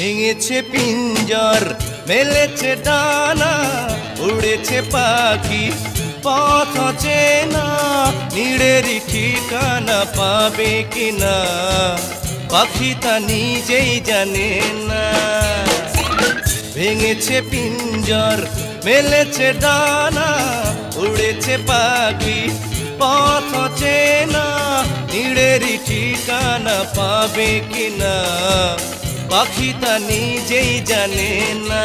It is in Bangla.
ভেঙেছে পিঞ্জর মেলেছে ডানা উড়েছে পাখি পথ চেনা নীড়েরই ঠিকানা পাবে কিনা পাখি তা নিজেই জানে না। ভেঙেছে পিঞ্জর মেলেছে ডানা উড়েছে পাখি পথ চেনা নীড়েরই ঠিকানা পাবে কিনা পাখি তা নিজেই জানে না।